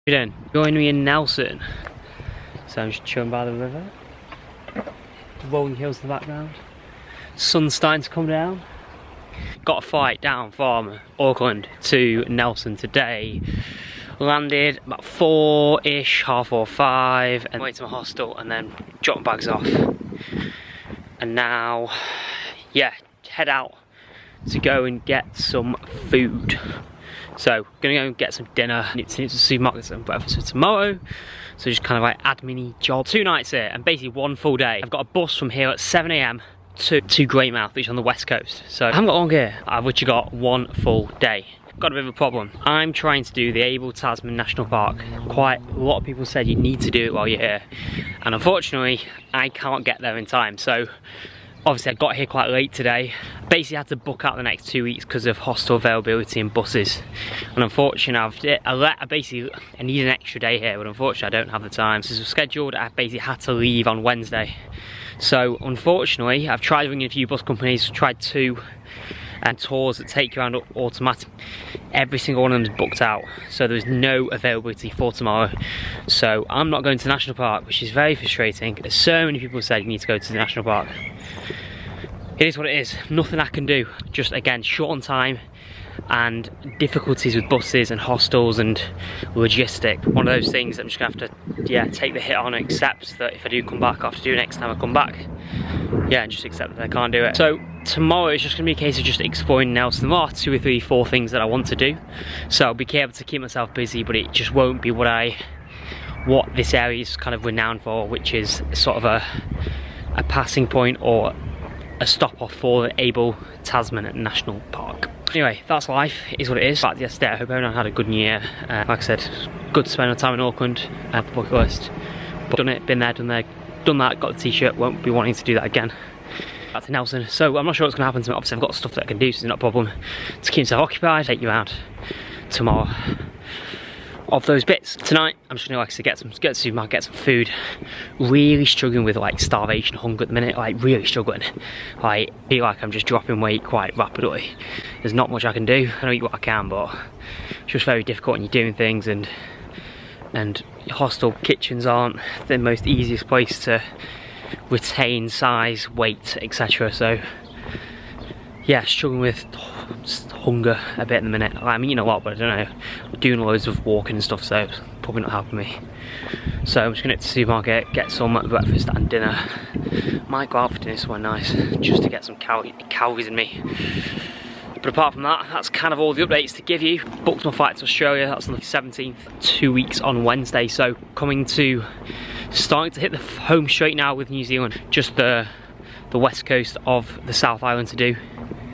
How you doing? Join me in Nelson. So I'm just chilling by the river. Rolling hills in the background. Sun's starting to come down. Got a flight down from Auckland to Nelson today. Landed about 4-ish, half or 5, and went to my hostel and then dropped my bags off. And now, yeah, head out to go and get some food. So, gonna go and get some dinner. Need to supermarkets and breakfast for tomorrow. So just kind of like admin-y job. 2 nights here and basically 1 full day. I've got a bus from here at 7 AM to Greymouth, which is on the west coast. So I haven't got long here. I've literally got 1 full day. Got a bit of a problem. I'm trying to do the Abel Tasman National Park. Quite a lot of people said you need to do it while you're here. And unfortunately, I can't get there in time. So obviously I got here quite late today. Basically had to book out the next 2 weeks because of hostel availability and buses. And unfortunately, I need an extra day here, but unfortunately I don't have the time. This was scheduled, I basically had to leave on Wednesday. So unfortunately, I've tried ringing a few bus companies, tried 2 tours that take you around automatic. Every single one of them is booked out, so there's no availability for tomorrow. So I'm not going to the National Park, which is very frustrating. So many people said you need to go to the National Park. It is what it is, nothing I can do. Just again, short on time and difficulties with buses and hostels and logistic. One of those things that I'm just gonna have to, yeah, take the hit on and accept that if I do come back, I have to do it next time I come back. Yeah, and just accept that I can't do it. So tomorrow it's just gonna be a case of just exploring Nelson. There are 2 or 3, 4 things that I want to do. So I'll be able to keep myself busy, but it just won't be what this area is kind of renowned for, which is sort of a passing point or a stop off for the Abel Tasman National Park. Anyway, that's life, it is what it is. Back yesterday, I hope everyone had a good new year. Like I said, good to spend my time in Auckland, bucket list. But done it, been there, done that, got the t-shirt, won't be wanting to do that again. Back to Nelson. So I'm not sure what's gonna happen to me. Obviously I've got stuff that I can do, so it's not a problem. To keep myself occupied, take you around tomorrow. Of those bits. Tonight, I'm just gonna like to get to the supermarket, get some food. Really struggling with like starvation, hunger at the minute, like really struggling. I feel like I'm just dropping weight quite rapidly. There's not much I can do. I don't eat what I can, but it's just very difficult when you're doing things and hostel kitchens aren't the most easiest place to retain size, weight, etc. So yeah, struggling with hunger a bit in the minute. I'm eating a lot, but I don't know. I'm doing loads of walking and stuff, so it's probably not helping me. So I'm just gonna get to the supermarket, get some breakfast and dinner. Might go out for dinner somewhere nice, just to get some calories in me. But apart from that, that's kind of all the updates to give you. Booked my flight to Australia, that's on the 17th, 2 weeks on Wednesday. So starting to hit the home straight now with New Zealand. Just the west coast of the South Island to do.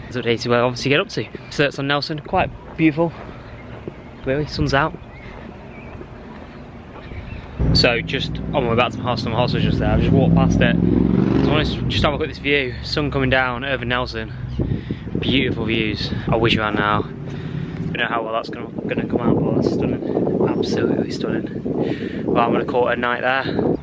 That's what days we'll obviously get up to. So that's on Nelson, quite beautiful. Really, sun's out. So just on my way back to my hostel's just there. I just walked past it. So I want to just have a look at this view. Sun coming down over Nelson. Beautiful views. I'll whiz you around now. I don't know how well that's gonna come out, but that's stunning. Absolutely stunning. Well, I'm gonna call it a night there.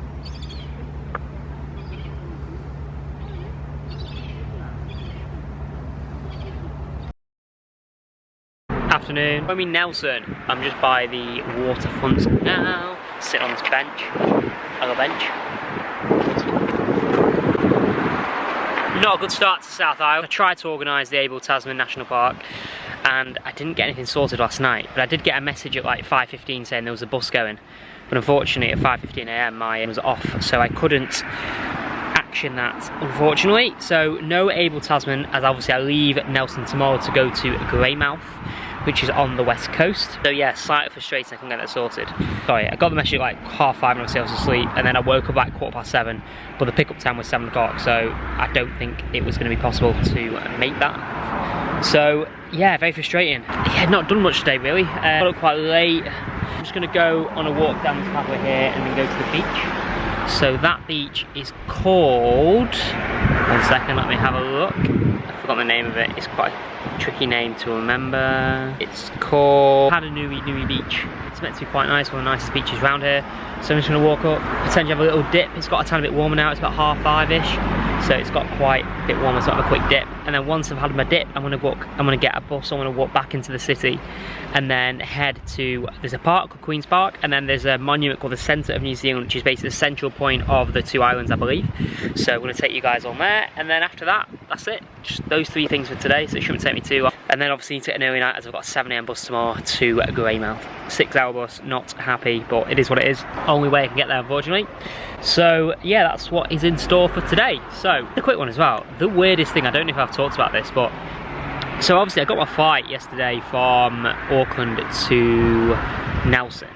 Afternoon. I'm in Nelson. I'm just by the waterfront now. Sitting on this bench. On a bench. Not a good start to South Island. I tried to organise the Abel Tasman National Park and I didn't get anything sorted last night, but I did get a message at like 5:15 saying there was a bus going, but unfortunately at 5:15 AM my was off, so I couldn't action that, unfortunately. So no Abel Tasman, as obviously I leave Nelson tomorrow to go to Greymouth, which is on the west coast. So yeah, slightly frustrating I couldn't get that sorted. Sorry, I got the message at like 5:30 when I was asleep, and then I woke up at 7:15, but the pickup time was 7 o'clock, so I don't think it was going to be possible to make that. So yeah, very frustrating. Yeah, not done much today really. Got up quite late. I'm just going to go on a walk down this pathway here and then go to the beach. So that beach is called, 1 second, let me have a look. I forgot the name of it. It's quite a tricky name to remember. It's called Nui Beach. It's meant to be quite nice, one of the nicest beaches around here. So I'm just going to walk up, potentially have a little dip. It's got a tiny bit warmer now, it's about 5:30ish. So it's got quite a bit warmer, so I'll have a quick dip. And then once I've had my dip, I'm going to get a bus, I'm going to walk back into the city and then head to, there's a park called Queen's Park, and then there's a monument called the Centre of New Zealand, which is basically the central point of the two islands, I believe. So I'm going to take you guys on there, and then after that, that's it. Just those 3 things for today, so it shouldn't take me too long. And then obviously need to get an early night, as I've got a 7 AM bus tomorrow to Greymouth. 6-hour bus, not happy, but it is what it is. Only way I can get there, unfortunately. So yeah, that's what is in store for today. So, a quick one as well. The weirdest thing, I don't know if I've talked about this, but so obviously I got my flight yesterday from Auckland to Nelson,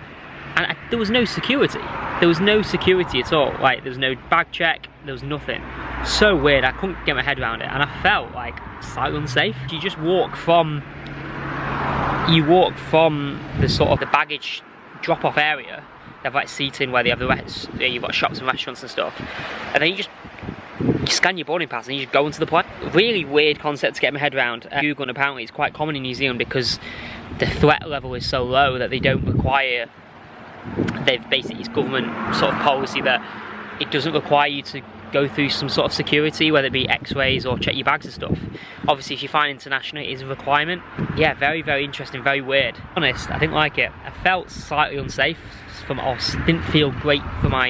and there was no security. There was no security at all. Like, there was no bag check, there was nothing. So weird, I couldn't get my head around it, and I felt like slightly unsafe. You just walk from, the sort of the baggage drop-off area. They have like seating where they have you've got shops and restaurants and stuff, and then you scan your boarding pass and you just go into the plane. Really weird concept to get my head around. Google, and apparently it's quite common in New Zealand because the threat level is so low that they don't require, it's government sort of policy that it doesn't require you to go through some sort of security, whether it be x-rays or check your bags and stuff. Obviously if you fly international, it is a requirement. Yeah, very, very interesting, very weird. Honest, I didn't like it. I felt slightly unsafe from us. Didn't feel great for my,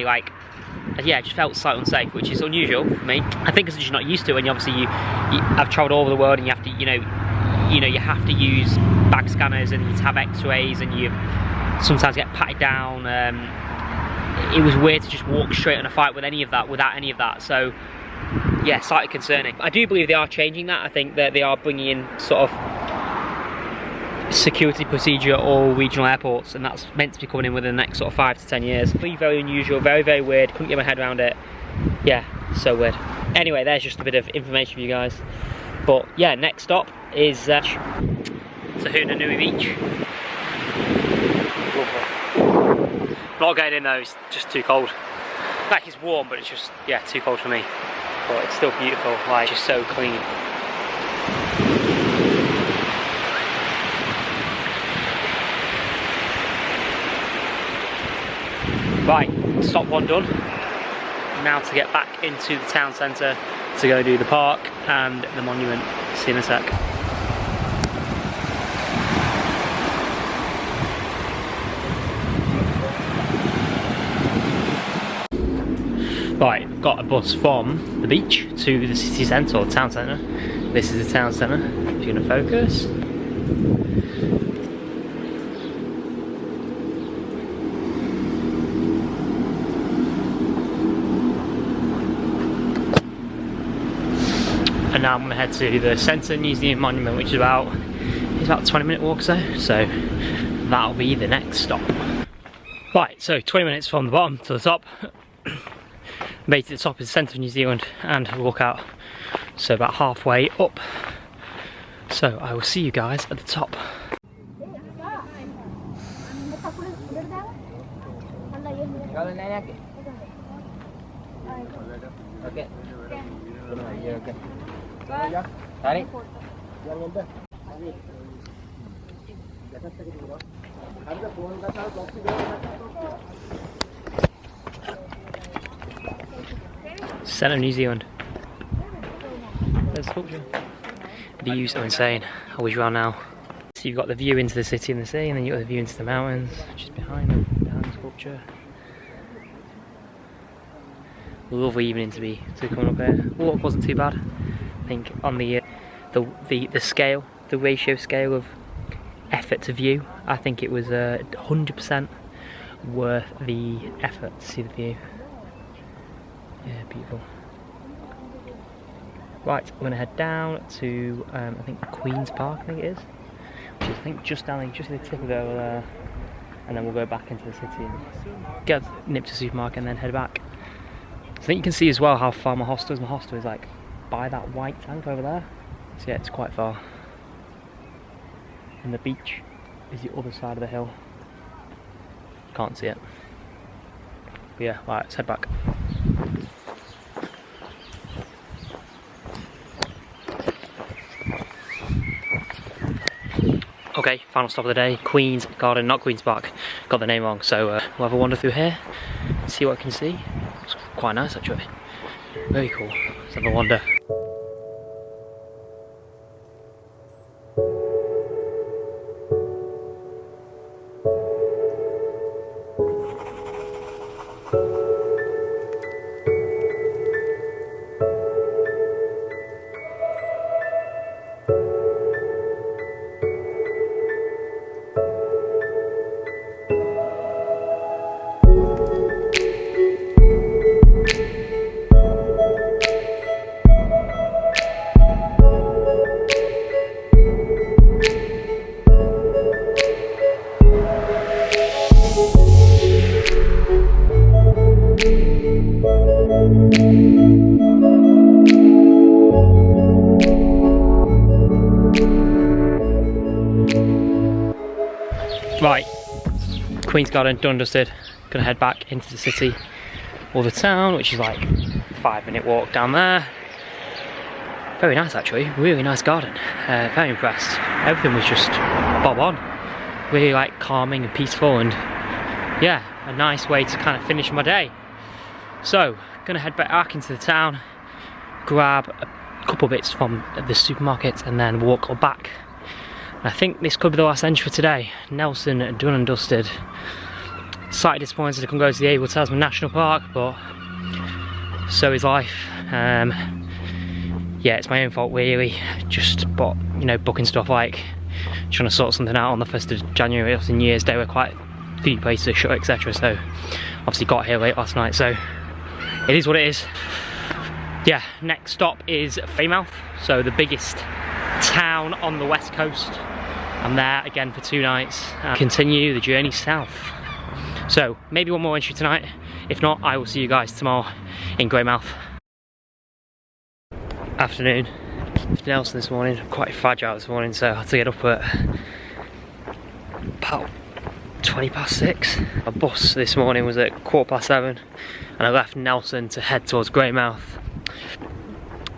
yeah, it just felt slightly unsafe, which is unusual for me. I think it's just not used to it, and I've travelled all over the world, and you have to, you have to use bag scanners, and you have x-rays, and you sometimes get patted down. It was weird to just walk straight on a flight without any of that, so yeah, slightly concerning. I do believe they are changing that. I think that they are bringing in sort of security procedure at all regional airports, and that's meant to be coming in within the next sort of 5 to 10 years. Very unusual, very, very weird. Couldn't get my head around it. Yeah, so weird. Anyway, there's just a bit of information for you guys. But yeah, next stop is Tahunanui Beach. Lovely. Not going in though, it's just too cold. Like, it's warm, but it's just, yeah, too cold for me. But it's still beautiful, like, just so clean. Right, stop one done. Now to get back into the town centre to go do the park and the monument. See you in a sec. Right, I've got a bus from the beach to the city centre or town centre. This is the town centre, if you're going to focus. And now I'm going to head to the Centre New Zealand Monument, which is about a 20-minute walk or so that'll be the next stop. Right, so 20 minutes from the bottom to the top. Made it to the top of the Centre of New Zealand and walk out, so about halfway up. So I will see you guys at the top. Okay. Centre of New Zealand. There's the sculpture. The views are insane. I wish you are now. So you've got the view into the city and the sea, and then you've got the view into the mountains, just behind the sculpture. Lovely evening to come up here. The walk wasn't too bad. I think on the scale, the ratio scale of effort to view, I think it was 100% worth the effort to see the view. Yeah, beautiful. Right, I'm gonna head down to I think Queen's Park, I think it is, which is, I think, just down there, just at the tip of it over there, and then we'll go back into the city and get nip to the supermarket and then head back. I think you can see as well how far my hostel is. My hostel is like by that white tank over there, so yeah, it's quite far. And the beach is the other side of the hill. Can't see it. But yeah, right, let's head back. Okay, final stop of the day, Queen's Garden, not Queen's Park. Got the name wrong, so we'll have a wander through here, see what I can see. It's quite nice actually. Very cool. Let's have a wander. Right, Queen's Garden, done and dusted. Gonna head back into the city or the town, which is like a 5-minute walk down there. Very nice actually, really nice garden. Very impressed. Everything was just bob on. Really like calming and peaceful, and yeah, a nice way to kind of finish my day. So, gonna head back into the town, grab a couple bits from the supermarket and then walk back. I think this could be the last entry for today. Nelson done and dusted. Slightly disappointed I couldn't go to the Abel Tasman National Park, but so is life. Yeah, it's my own fault really. Just booking stuff like trying to sort something out on the 1st of January. Obviously New Year's Day were quite a few places are shut, etc. So obviously got here late last night, so it is what it is. Yeah, next stop is Greymouth, so the biggest town on the west coast. I'm there again for 2 nights and continue the journey south. So maybe one more entry tonight. If not, I will see you guys tomorrow in Greymouth. Afternoon. Nelson this morning. I'm quite fragile this morning, so I had to get up at about 6:20. My bus this morning was at 7:15, and I left Nelson to head towards Greymouth.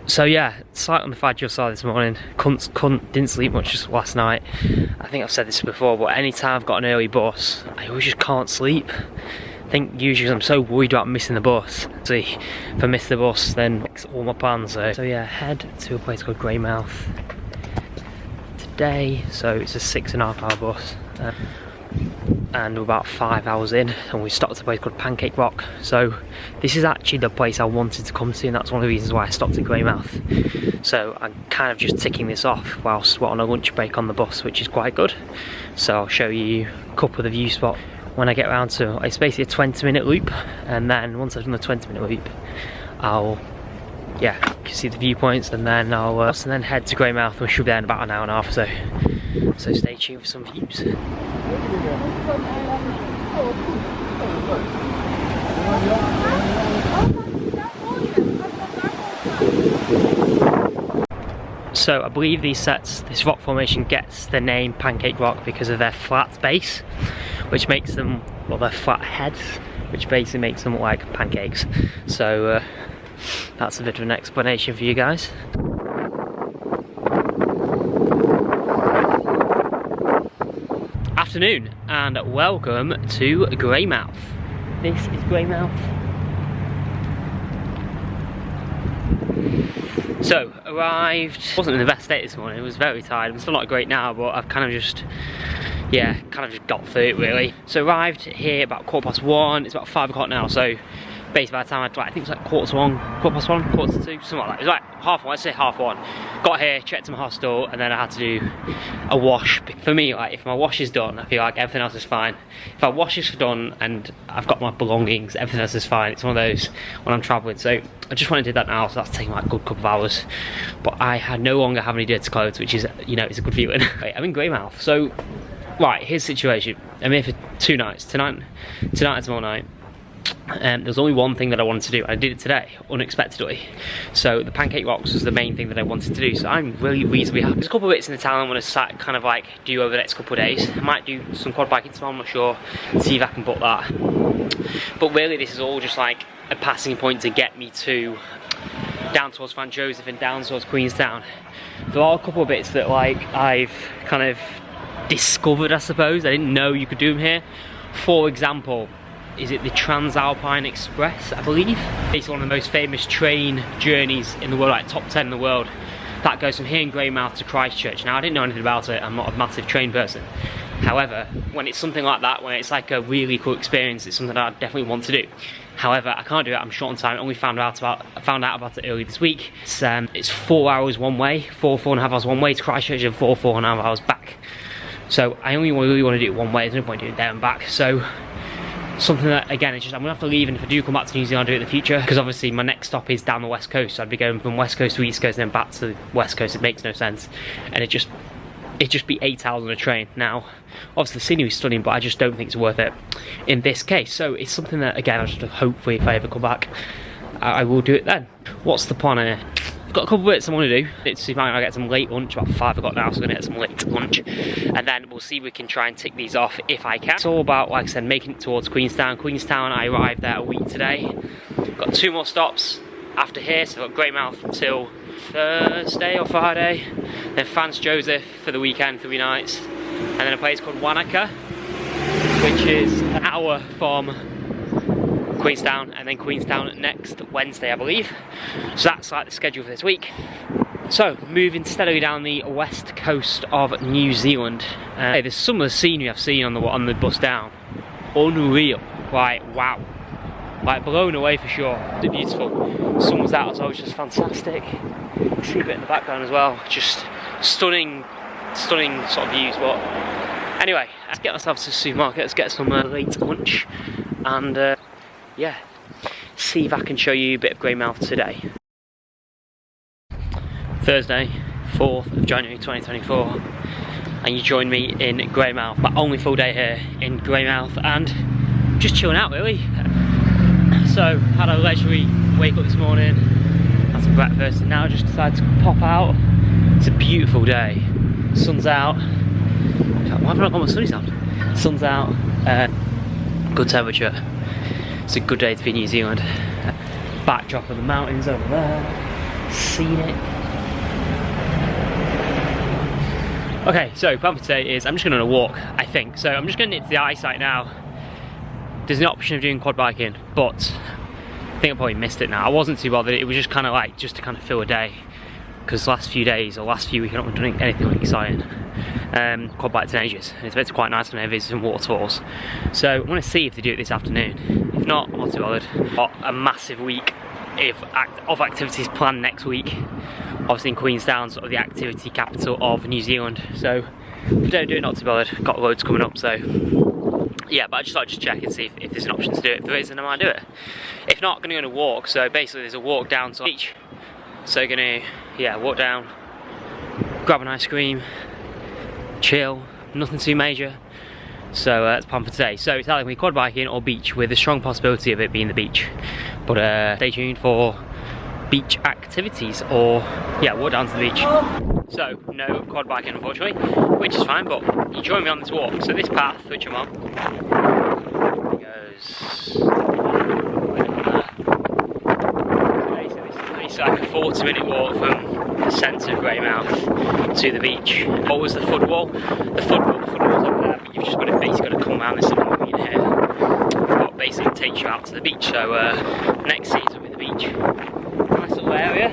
So yeah, slight on the fragile side this morning. Didn't sleep much last night. I think I've said this before, but anytime I've got an early bus, I always just can't sleep. I think usually I'm so worried about missing the bus. See, if I miss the bus, then it's all my plans. So yeah, head to a place called Greymouth today. So it's a 6.5 hour bus. And we're about 5 hours in, and we stopped at a place called Pancake Rock. So this is actually the place I wanted to come to, and that's one of the reasons why I stopped at Greymouth. So I'm kind of just ticking this off whilst we're on a lunch break on the bus, which is quite good. So I'll show you a couple of the view spots when I get around to. It's basically a 20-minute loop, and then once I've done the 20-minute loop, I'll see the viewpoints, and then I'll head to Greymouth. We should be there in about an hour and a half, so stay tuned for some views. So I believe this rock formation gets the name Pancake Rock because of their flat base, which makes them, well, their flat heads, which basically makes them look like pancakes. So that's a bit of an explanation for you guys. Afternoon and welcome to Greymouth. This is Greymouth. So arrived, wasn't in the best state this morning, I was very tired. I'm still not great now, but I've kind of just got through it really. So arrived here about 1:15, it's about 5 o'clock now, so basically by the time I think it's like 1:45, 1:15, 1:45, something like that. It was like let's say half one. Got here, checked in my hostel, and then I had to do a wash. For me, like, if my wash is done, I feel like everything else is fine. If my wash is done and I've got my belongings, everything else is fine. It's one of those when I'm travelling. So I just want to do that now, so that's taking like a good couple of hours. But I no longer have any dirty clothes, which is, it's a good feeling. I'm in Greymouth. So, right, here's the situation. I'm here for 2 nights, tonight and tomorrow night. There's only one thing that I wanted to do. I did it today, unexpectedly. So the Pancake Rocks was the main thing that I wanted to do, so I'm really reasonably happy. There's a couple of bits in the town I want to kind of like do over the next couple of days. I might do some quad biking tomorrow, I'm not sure, see if I can book that. But really this is all just like a passing point to get me to down towards St Joseph and down towards Queenstown. There are a couple of bits that like I've kind of discovered, I suppose. I didn't know you could do them here. For example, is it the Transalpine Express, I believe? It's one of the most famous train journeys in the world, like top 10 in the world. That goes from here in Greymouth to Christchurch. Now, I didn't know anything about it, I'm not a massive train person. However, when it's something like that, when it's like a really cool experience, it's something that I definitely want to do. However, I can't do it, I'm short on time. I only found out about it early this week. It's 4 hours one way, 4.5 hours one way to Christchurch, and 4.5 hours back. So I only really want to do it one way, there's no point doing it there and back. So something that, again, it's just, I'm gonna have to leave, and if I do come back to New Zealand, I'll do it in the future, because obviously my next stop is down the west coast, so I'd be going from west coast to east coast and then back to the west coast. It makes no sense, and it'd just be 8 hours on a train. Now, obviously the scenery is stunning, but I just don't think it's worth it in this case. So it's something that, again, I just hopefully, if I ever come back, I will do it then. What's the plan here? I've got a couple of bits I want to do. It's see if I can get some late lunch, about 5 o'clock now, so I'm going to get some late lunch. And then we'll see if we can try and tick these off if I can. It's all about, like I said, making it towards Queenstown. Queenstown, I arrived there a week today. Got 2 more stops after here, so I've got Greymouth until Thursday or Friday. Then Franz Josef for the weekend, 3 nights. And then a place called Wanaka, which is an hour from Queenstown, and then Queenstown next Wednesday, I believe. So that's like the schedule for this week. So moving steadily down the west coast of New Zealand. There's some of the scenery I've seen on the bus down. Unreal. Like, wow. Like, blown away for sure. It's beautiful. Sun was out as well, which is fantastic. See a bit in the background as well. Just stunning sort of views. But anyway, let's get ourselves to the supermarket. Let's get some late lunch, and yeah, see if I can show you a bit of Greymouth today. Thursday, 4th of January 2024, and you join me in Greymouth. My only full day here in Greymouth, and just chilling out really. So, had a leisurely wake up this morning, had some breakfast, and now just decided to pop out. It's a beautiful day. Sun's out. In fact, why have I not got my sunnies on? Sun's out. Good temperature. It's a good day to be in New Zealand. Backdrop of the mountains over there. Scenic. Okay, so plan for today is I'm just going to walk, I think. So I'm just going to nip to the eyesight now. There's an option of doing quad biking, but I think I probably missed it now. I wasn't too bothered. It was just kind of like, just to kind of fill a day. Because the last few days, or last few weeks, I've not been doing anything like exciting. Quad bikes in ages. It's quite nice when I visit some waterfalls. So I want to see if they do it this afternoon. If not, I'm not too bothered. Got a massive week of activities planned next week. Obviously in Queenstown, sort of the activity capital of New Zealand. So if I don't do it, not too bothered. Got loads coming up, so yeah, but I just thought I'd just check and see if there's an option to do it. If there is, then I might do it. If not, I'm going to go on a walk. So basically there's a walk down to the beach. So going to, walk down, grab an ice cream, chill, nothing too major. So that's the plan for today. So it's either going to be quad biking or beach, with a strong possibility of it being the beach. But stay tuned for beach activities, or walk down to the beach. So no quad biking unfortunately, which is fine, but you join me on this walk. So this path which I'm on goes it's like a 40-minute walk from the centre of Greymouth to the beach. What was the foot wall? The foot wall's up there, but you've just got to come around this little point here. But basically it takes you out to the beach. So next season with the beach. Nice little area.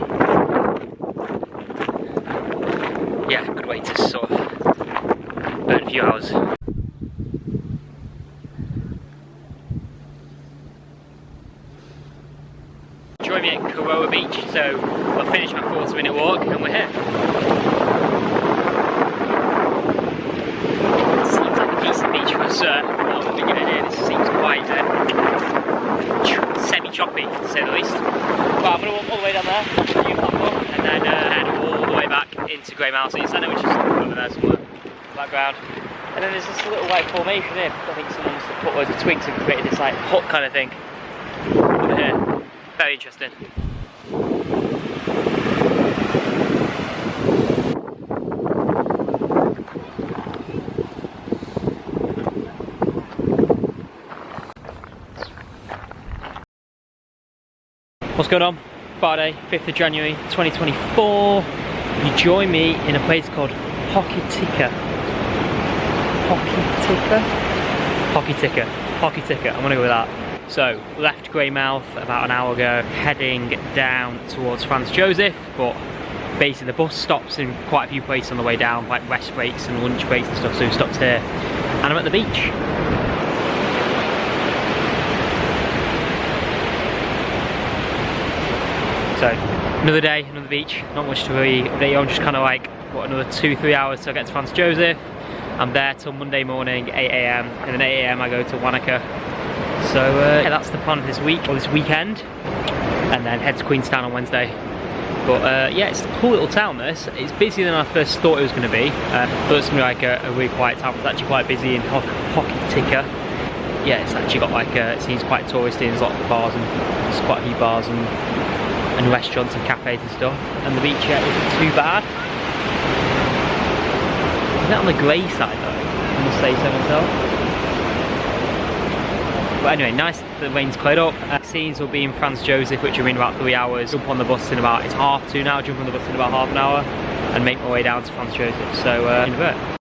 Yeah, good way to sort of burn a few hours. Join me at Kuroa Beach, so I'll finish my 40-minute walk and we're here. It seems like a decent beach for us. At the beginning here, this seems quite semi-choppy to say the least. But I'm going to walk all the way down there, and then head all the way back into Greymouth City Centre, which is over there somewhere in the background. And then there's this little like formation here. I think someone must have put loads of twigs and created this like hut kind of thing over here. Very interesting. What's going on? Friday, 5th of January 2024. You join me in a place called Hokitika. I'm gonna go with that. So, left Greymouth about an hour ago, heading down towards Franz Josef, but basically the bus stops in quite a few places on the way down, like rest breaks and lunch breaks and stuff, so we stopped here, and I'm at the beach. So, another day, another beach, not much to really update you on, just kind of like, what, another 2-3 hours till I get to Franz Josef. I'm there till Monday morning, 8 AM, and then 8 AM I go to Wanaka. So that's the plan for this week, or this weekend, and then head to Queenstown on Wednesday. But yeah, it's a cool little town this. It's busier than I first thought it was going to be. Thought it was going to be like a really quiet town. It's actually quite busy in Hokitika. yeah, it's actually got like it seems quite touristy. There's lots of bars and there's quite a few bars and restaurants and cafes and stuff. And the beach here isn't too bad. It's a bit on the grey side though, I must say so myself. But anyway, nice that the rain's cleared up. Scenes will be in Franz Josef, which are in about 3 hours. Jump on the bus in about, it's 2:30 now, jump on the bus in about half an hour and make my way down to Franz Josef. So, in a bit.